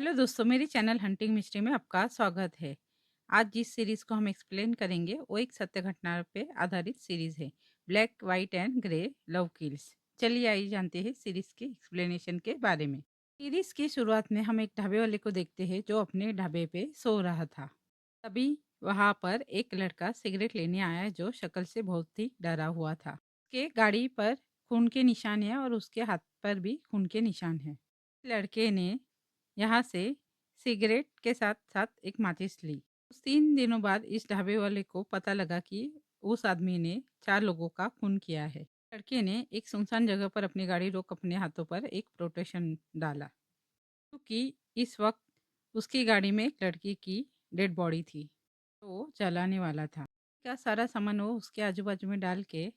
Hello दोस्तों, मेरी channel hunting mystery में आपका स्वागत है। आज जिस सीरीज को हम एक्सप्लेन करेंगे वो एक सत्य घटना पे आधारित सीरीज है। Black white and grey love kills. चलिए आइए जानते हैं सीरीज के एक्सप्लेनेशन के बारे में। सीरीज की शुरुआत में हम एक ढाबे वाले को देखते हैं जो अपने ढाबे पे सो रहा था। तभी वहां पर एक लड़का सिगरेट लेने आया जो शक्ल से बहुत ही डरा हुआ था। उसके गाड़ी पर खून के निशान है और उसके हाथ पर भी खून के निशान है। लड़के ने यहाँ से सिगरेट के साथ साथ एक माचिस ली। उस 3 दिनों बाद इस ढाबे वाले को पता लगा कि उस आदमी ने 4 लोगों का खून किया है। लड़के ने एक सुनसान जगह पर अपनी गाड़ी रोक अपने हाथों पर एक प्रोटेक्शन डाला, क्योंकि इस वक्त उसकी गाड़ी में एक लड़की की डेड बॉडी थी तो वो जलाने वाला था। क्या सारा सामान वो उसके आजू बाजू में डाल के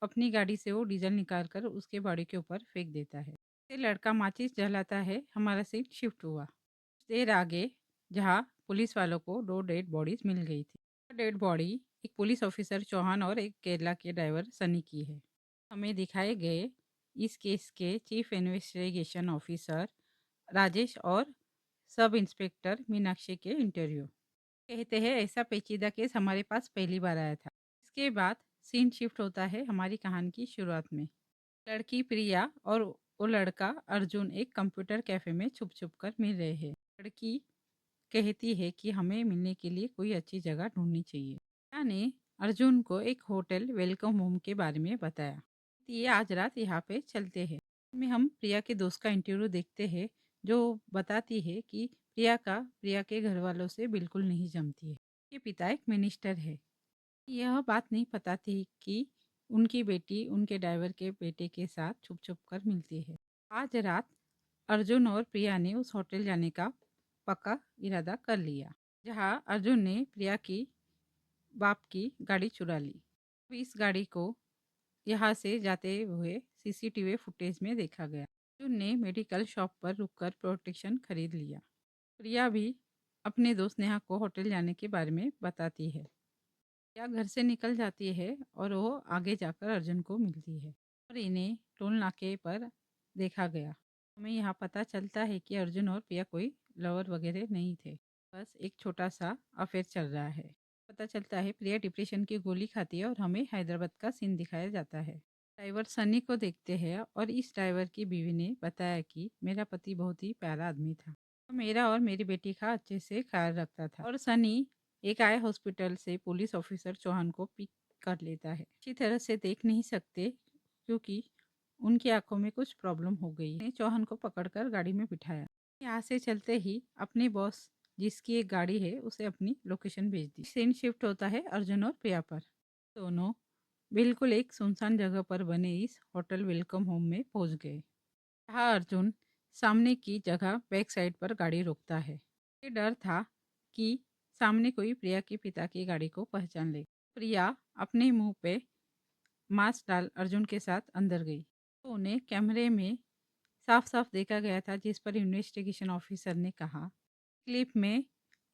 अपनी गाड़ी से वो डीजल निकाल कर उसके बॉडी के ऊपर फेंक देता है। फिर लड़का माचिस जलाता है। हमारा सीन शिफ्ट हुआ देर आगे, जहाँ पुलिस वालों को 2 डेड बॉडीज मिल गई थी। डेड बॉडी एक पुलिस ऑफिसर चौहान और एक केरला के ड्राइवर सनी की है। हमें दिखाए गए इस केस के चीफ इन्वेस्टिगेशन ऑफिसर राजेश और सब इंस्पेक्टर मीनाक्षी के इंटरव्यू। कहते हैं ऐसा पेचीदा केस हमारे पास पहली बार आया था। इसके बाद सीन शिफ्ट होता है हमारी कहानी की शुरुआत में। लड़की प्रिया और वो लड़का अर्जुन एक कंप्यूटर कैफे में छुप छुप कर मिल रहे हैं। लड़की कहती है कि हमें मिलने के लिए कोई अच्छी जगह ढूंढनी चाहिए। प्रिया ने अर्जुन को एक होटल वेलकम होम के बारे में बताया। ये आज रात यहाँ पे चलते हैं। में हम प्रिया के दोस्त का इंटरव्यू देखते हैं जो बताती है कि प्रिया के घर वालों से बिल्कुल नहीं जमती है। ये पिता एक मिनिस्टर है। यह बात नहीं पता थी कि उनकी बेटी उनके ड्राइवर के बेटे के साथ छुप छुप कर मिलती है। आज रात अर्जुन और प्रिया ने उस होटल जाने का पक्का इरादा कर लिया, जहां अर्जुन ने प्रिया की बाप की गाड़ी चुरा ली। अब इस गाड़ी को यहाँ से जाते हुए सीसीटीवी फुटेज में देखा गया। अर्जुन ने मेडिकल शॉप पर रुककर प्रोटेक्शन खरीद लिया। प्रिया भी अपने दोस्त नेहा को होटल जाने के बारे में बताती है। प्रिया घर से निकल जाती है और वो आगे जाकर अर्जुन को मिलती है और इन्हें टोल नाके पर देखा गया। हमें यहाँ पता चलता है कि अर्जुन और प्रिया कोई लवर वगैरह नहीं थे, बस एक छोटा सा अफेयर चल रहा है। पता चलता है प्रिया डिप्रेशन की गोली खाती है और हमें हैदराबाद का सीन दिखाया जाता है। ड्राइवर सनी को देखते हैं और इस ड्राइवर की बीवी ने बताया कि मेरा पति बहुत ही प्यारा आदमी था, तो मेरा और मेरी बेटी का अच्छे से ख्याल रखता था। और सनी एक आए हॉस्पिटल से पुलिस ऑफिसर चौहान को पिक कर लेता है। अच्छी तरह से देख नहीं सकते क्योंकि उनकी आंखों में कुछ प्रॉब्लम हो गई ने चौहान को पकड़कर गाड़ी में बिठाया। यहाँ से चलते ही अपने बॉस जिसकी एक गाड़ी है उसे अपनी लोकेशन भेज दी। सीन शिफ्ट होता है अर्जुन और प्रिया पर। दोनों बिल्कुल एक सुनसान जगह पर बने इस होटल वेलकम होम में पहुंच गए। जहाँ अर्जुन सामने की जगह बैक साइड पर गाड़ी रोकता है। ये डर था कि सामने कोई प्रिया के पिता की गाड़ी को पहचान ले। प्रिया अपने मुंह पे मास्क डाल अर्जुन के साथ अंदर गई तो उन्हें कैमरे में साफ साफ देखा गया था, जिस पर इन्वेस्टिगेशन ऑफिसर ने कहा क्लिप में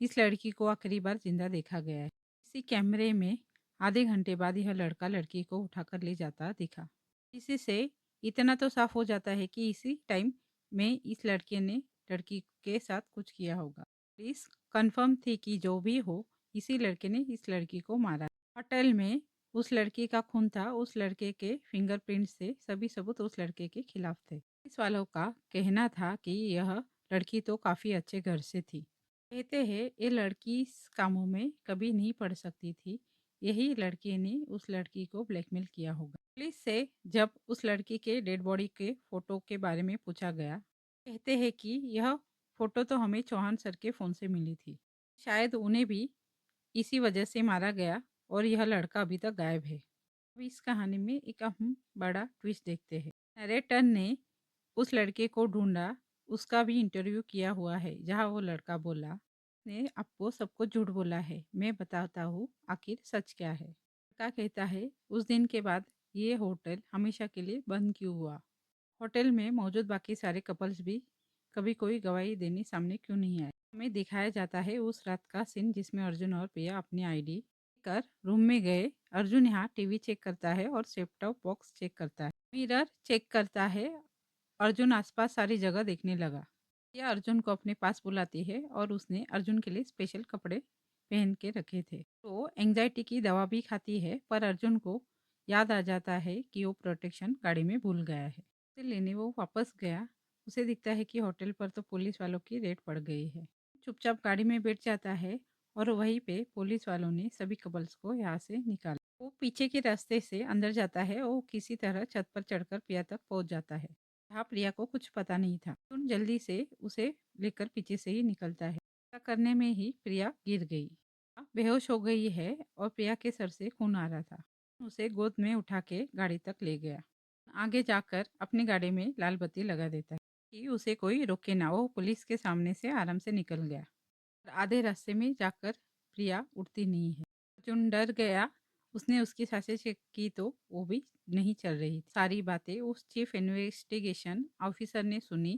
इस लड़की को आखिरी बार जिंदा देखा गया है। इसी कैमरे में आधे घंटे बाद यह लड़का लड़की को उठाकर ले जाता दिखा। इसी से इतना तो साफ हो जाता है कि इसी टाइम में इस लड़के ने लड़की के साथ कुछ किया होगा। पुलिस कंफर्म थी कि जो भी हो इसी लड़के ने इस लड़की को मारा। होटल में उस लड़की का खून था। उस लड़के के फिंगरप्रिंट से सभी सबूत उस लड़के के खिलाफ थे। पुलिस वालों का कहना था कि यह लड़की तो काफी अच्छे घर से थी। कहते हैं ये लड़की इस कामों में कभी नहीं पड़ सकती थी। यही लड़के ने उस लड़की को ब्लैकमेल किया होगा। पुलिस से जब उस लड़की के डेड बॉडी के फोटो के बारे में पूछा गया, कहते हैं कि यह फोटो तो हमें चौहान सर के फोन से मिली थी। शायद उन्हें भी इसी वजह से मारा गया और यह लड़का अभी तक गायब है। अब इस कहानी में एक हम बड़ा ट्विस्ट देखते हैं। नरेटर ने उस लड़के को ढूंढा, उसका भी इंटरव्यू किया हुआ है, जहाँ वो लड़का बोला ने आपको सब कुछ झूठ बोला है, मैं बताता हूँ आखिर सच क्या है। लड़का कहता है उस दिन के बाद ये होटल हमेशा के लिए बंद क्यों हुआ। होटल में मौजूद बाकी सारे कपल्स भी कभी कोई गवाही देने सामने क्यों नहीं आए। हमें दिखाया जाता है उस रात का सीन जिसमें अर्जुन और प्रिया अपनी आईडी कर रूम में गए। अर्जुन यहाँ टीवी चेक करता है और सेट टॉप बॉक्स चेक करता है, मिरर चेक करता है। अर्जुन आसपास सारी जगह देखने लगा। यह अर्जुन को अपने पास बुलाती है और उसने अर्जुन के लिए स्पेशल कपड़े पहन के रखे थे। तो एंग्जाइटी की दवा भी खाती है, पर अर्जुन को याद आ जाता है कि वो प्रोटेक्शन गाड़ी में भूल गया है। उसे लेने वो वापस गया। उसे दिखता है कि होटल पर तो पुलिस वालों की रेड पड़ गई है। चुपचाप गाड़ी में बैठ जाता है और वहीं पे पुलिस वालों ने सभी कपल्स को यहाँ से निकाला। वो पीछे के रास्ते से अंदर जाता है। वो किसी तरह छत पर चढ़कर प्रिया तक पहुंच जाता है। जहाँ प्रिया को कुछ पता नहीं था। अर्जुन जल्दी से उसे लेकर पीछे से ही निकलता है। ऐसा करने में ही प्रिया गिर गई। बेहोश हो गई है और प्रिया के सर से खून आ रहा था। उसे गोद में उठा के गाड़ी तक ले गया। आगे जाकर अपनी गाड़ी में लाल बत्ती लगा देता है कि उसे कोई रोके ना। वो पुलिस के सामने से आराम से निकल गया। और आधे रास्ते में जाकर प्रिया उठती नहीं है। अर्जुन डर गया। उसने उसकी सांसें चेक की तो वो भी नहीं चल रही थी। सारी बातें उस चीफ इन्वेस्टिगेशन ऑफिसर ने सुनी।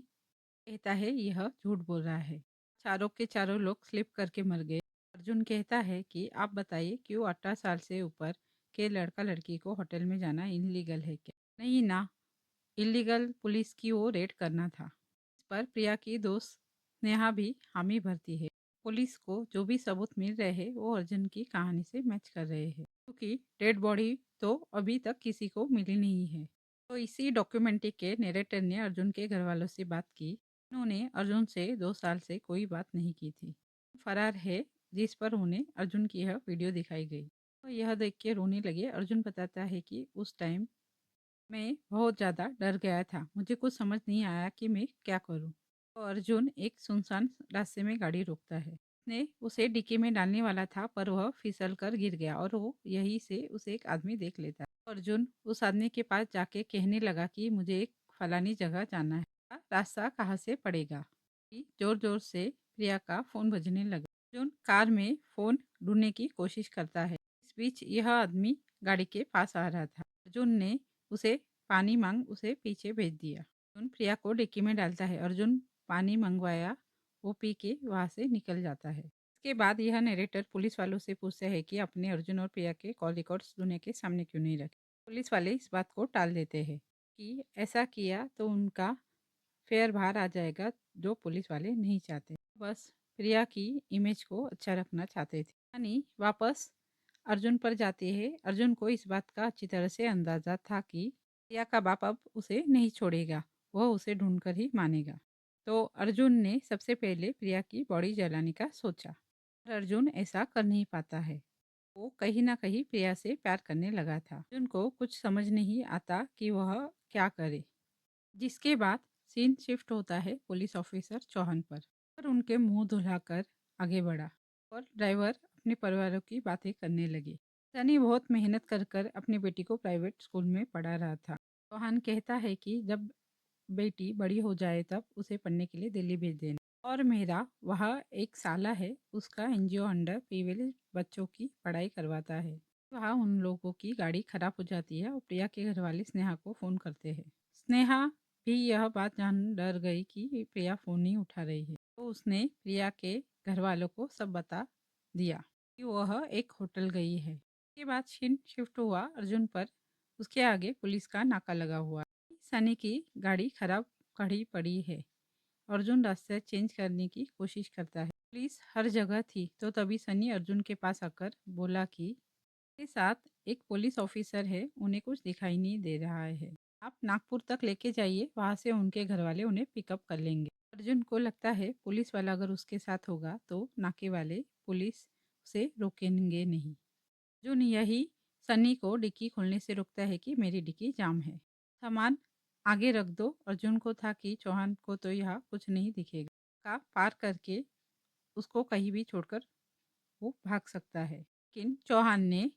कहता है यह झूठ बोल रहा है। चारों के चारों लोग स्लिप करके मर गए। अर्जुन कहता है कि आप बताइए क्यों 18 साल से ऊपर के लड़का लड़की को होटल में जाना इनलीगल है क्या? नहीं ना, इलीगल पुलिस की वो रेड करना था। इस पर प्रिया की दोस्त नेहा भी हामी भरती है। पुलिस को जो भी सबूत मिल रहे हैं वो अर्जुन की कहानी से मैच कर रहे हैं, क्योंकि डेड बॉडी तो अभी तक किसी को मिली नहीं है। तो इसी डॉक्यूमेंट्री के नरेटर ने अर्जुन के घर वालों से बात की। उन्होंने अर्जुन से 2 साल से कोई बात नहीं की थी। फरार है, जिस पर उन्हें अर्जुन की यह वीडियो दिखाई गई। तो यह देख के रोने लगे। अर्जुन बताता है कि उस टाइम मैं बहुत ज़्यादा डर गया था। मुझे कुछ समझ नहीं आया कि मैं क्या करूं। तो अर्जुन एक सुनसान रास्ते में गाड़ी रोकता है। उसने उसे डिक्की में डालने वाला था, पर वह फिसल कर गिर गया और वो यहीं से उसे एक आदमी देख लेता है। तो अर्जुन उस आदमी के पास जाके कहने लगा कि मुझे एक फलानी जगह जाना है। रास्ता कहाँ से पड़ेगा? जोर जोर से प्रिया का फोन बजने लगा। अर्जुन कार में फोन ढूंढने की कोशिश करता है। इस बीच यह आदमी गाड़ी के पास आ रहा था। अर्जुन ने उसे पानी मांग उसे पीछे भेज दिया। अर्जुन प्रिया को डिक्की में डालता है। अर्जुन पानी मंगवाया, वो पी के वहां से निकल जाता है। इसके बाद यह नरेटर पुलिस वालों से पूछता है कि अपने अर्जुन और प्रिया के कॉल रिकॉर्ड्स दुनिया के सामने क्यों नहीं रखे। पुलिस वाले इस बात को टाल देते हैं कि ऐसा किया तो उनका फेयर बाहर आ जाएगा, जो पुलिस वाले नहीं चाहते। बस प्रिया की इमेज को अच्छा रखना चाहते थे। यानी वापस अर्जुन पर जाते हैं। अर्जुन को इस बात का अच्छी तरह से अंदाजा था कि प्रिया का बाप अब उसे नहीं छोड़ेगा। वह उसे ढूंढकर ही मानेगा। तो अर्जुन ने सबसे पहले प्रिया की बॉडी जलाने का सोचा। पर अर्जुन ऐसा कर नहीं पाता है। वो कहीं ना कहीं प्रिया से प्यार करने लगा था। अर्जुन को कुछ समझ नहीं आता कि वह क्या करे। जिसके बाद सीन शिफ्ट होता है पुलिस ऑफिसर चौहान पर। और उनके मुंह धुलाकर आगे बढ़ा और ड्राइवर अपने परिवारों की बातें करने लगे। सनी बहुत मेहनत कर कर अपनी बेटी को प्राइवेट स्कूल में पढ़ा रहा था। चौहान कहता है कि जब बेटी बड़ी हो जाए तब उसे पढ़ने के लिए दिल्ली भेज देना। और मेरा वह एक साला है, उसका एनजीओ अंडर पीवीएल बच्चों की पढ़ाई करवाता है। वहाँ उन लोगों की गाड़ी खराब हो जाती है और प्रिया के घर वाले स्नेहा को फ़ोन करते हैं। स्नेहा भी यह बात जान डर गई कि प्रिया फ़ोन नहीं उठा रही है। तो उसने प्रिया के घर वालों को सब बता दिया कि वह एक होटल गई है। उसके बाद सीन शिफ्ट हुआ अर्जुन पर। उसके आगे पुलिस का नाका लगा हुआ है। सनी की गाड़ी खराब खड़ी पड़ी है। अर्जुन रास्ता चेंज करने की कोशिश करता है। पुलिस हर जगह थी। तो तभी सनी अर्जुन के पास आकर बोला कि के साथ एक पुलिस ऑफिसर है, उन्हें कुछ दिखाई नहीं दे रहा है। आप नागपुर तक लेके जाइए, वहां से उनके घर वाले उन्हें पिकअप कर लेंगे। अर्जुन को लगता है पुलिस वाला अगर उसके साथ होगा तो नाके वाले पुलिस से रोकेंगे नहीं। अर्जुन यही सन्नी को डिक्की खोलने से रोकता है कि मेरी डिक्की जाम है, सामान आगे रख दो। अर्जुन को था कि चौहान को तो यहाँ कुछ नहीं दिखेगा। का पार करके उसको कहीं भी छोड़कर वो भाग सकता है। लेकिन चौहान ने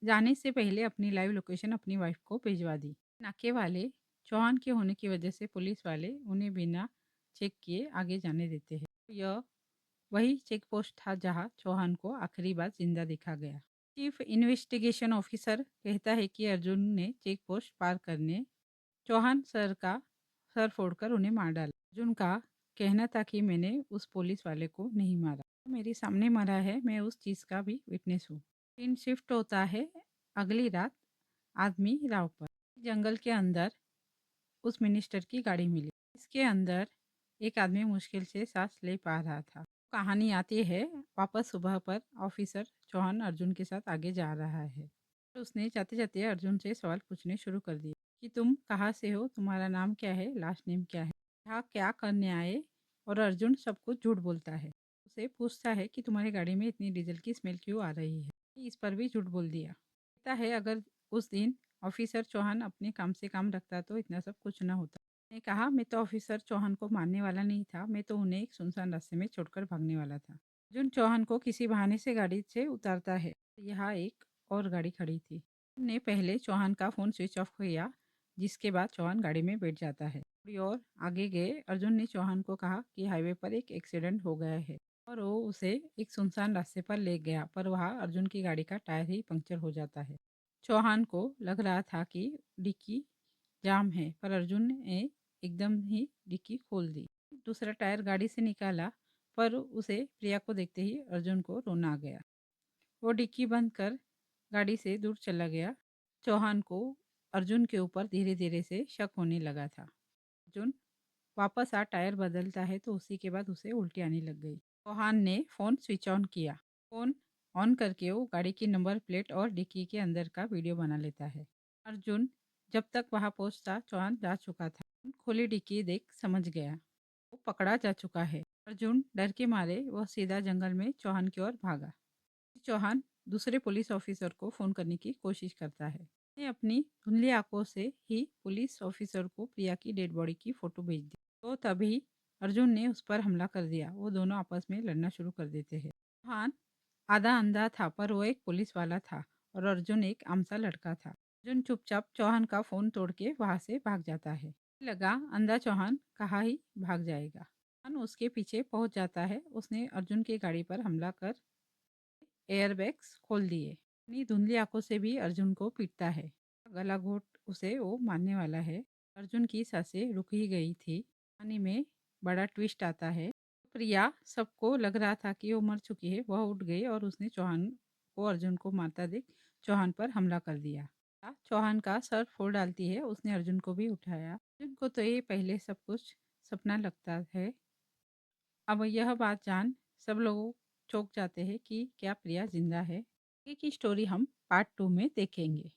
जाने से पहले अपनी लाइव लोकेशन अपनी वाइफ को भिजवा दी। नाके वाले चौहान के होने की वजह से पुलिस वाले उन्हें बिना चेक किए आगे जाने देते हैं। यह वही चेक पोस्ट था जहां चौहान को आखिरी बार जिंदा देखा गया। चीफ इन्वेस्टिगेशन ऑफिसर कहता है कि अर्जुन ने चेक पोस्ट पार करने चौहान सर का सर फोड़कर उन्हें मार डाला। अर्जुन का कहना था कि मैंने उस पुलिस वाले को नहीं मारा, मेरे सामने मरा है, मैं उस चीज़ का भी विटनेस हूँ। सीन शिफ्ट होता है अगली रात आदमी राव पर। जंगल के अंदर उस मिनिस्टर की गाड़ी मिली। इसके अंदर एक आदमी मुश्किल से सांस ले पा रहा था। कहानी आती है, वापस सुबह पर ऑफिसर चौहान अर्जुन के साथ आगे जा रहा है। तो उसने जाते जाते अर्जुन से सवाल पूछने शुरू कर दिए कि तुम कहाँ से हो, तुम्हारा नाम क्या है, लास्ट नेम क्या है, यहाँ क्या करने आए। और अर्जुन सब कुछ झूठ बोलता है। उसे पूछता है कि तुम्हारी गाड़ी में इतनी डीजल की स्मेल क्यों आ रही है। इस पर भी झूठ बोल दिया। कहता है अगर उस दिन ऑफिसर चौहान अपने काम से काम रखता तो इतना सब कुछ न होता। ने कहा मैं तो ऑफिसर चौहान को मारने वाला नहीं था, मैं तो उन्हें एक सुनसान रास्ते में छोड़कर भागने वाला था। अर्जुन चौहान को किसी बहाने से गाड़ी से उतारता है। यहाँ एक और गाड़ी खड़ी थी। ने पहले चौहान का फोन स्विच ऑफ किया, जिसके बाद चौहान गाड़ी में बैठ जाता है। थोड़ी और आगे गए अर्जुन ने चौहान को कहा कि हाईवे पर एक एक्सीडेंट हो गया है और वो उसे एक सुनसान रास्ते पर ले गया, पर वहाँ अर्जुन की गाड़ी का टायर ही पंक्चर हो जाता है। चौहान को लग रहा था कि डिक्की जाम है, पर अर्जुन ने एकदम ही डिक्की खोल दी। दूसरा टायर गाड़ी से निकाला, पर उसे प्रिया को देखते ही अर्जुन को रोना आ गया। वो डिक्की बंद कर गाड़ी से दूर चला गया। चौहान को अर्जुन के ऊपर धीरे धीरे से शक होने लगा था। अर्जुन वापस आ टायर बदलता है तो उसी के बाद उसे उल्टी आने लग गई। चौहान ने फ़ोन स्विच ऑन किया। फ़ोन ऑन करके वो गाड़ी की नंबर प्लेट और डिक्की के अंदर का वीडियो बना लेता है। अर्जुन जब तक वहां पहुंचता चौहान जा चुका था। खोली डिक्की देख समझ गया वो पकड़ा जा चुका है। अर्जुन डर के मारे वह सीधा जंगल में चौहान की ओर भागा। चौहान दूसरे पुलिस ऑफिसर को फोन करने की कोशिश करता है। उसने अपनी धुंधली आंखों से ही पुलिस ऑफिसर को प्रिया की डेड बॉडी की फोटो भेज दी। तो तभी अर्जुन ने उस पर हमला कर दिया। वो दोनों आपस में लड़ना शुरू कर देते हैं। चौहान आधा अंधा था, पर वो एक पुलिस वाला था और अर्जुन एक आम सा लड़का था। अर्जुन चुपचाप चौहान का फोन तोड़ के वहां से भाग जाता है। लगा अंधा चौहान कहाँ ही भाग जाएगा। चौहान उसके पीछे पहुंच जाता है। उसने अर्जुन की गाड़ी पर हमला कर एयरबैग्स खोल दिए। अपनी धुंधली आंखों से भी अर्जुन को पीटता है। गला घोट उसे वो मारने वाला है। अर्जुन की सांसें रुक ही गई थी। कहानी में बड़ा ट्विस्ट आता है। प्रिया सबको लग रहा था कि वो मर चुकी है, वह उठ गई और उसने चौहान को अर्जुन को मारता देख चौहान पर हमला कर दिया। चौहान का सर फोड़ डालती है। उसने अर्जुन को भी उठाया। अर्जुन को तो ये पहले सब कुछ सपना लगता है। अब यह बात जान सब लोग चौंक जाते हैं कि क्या प्रिया जिंदा है। आगे की स्टोरी हम पार्ट 2 में देखेंगे।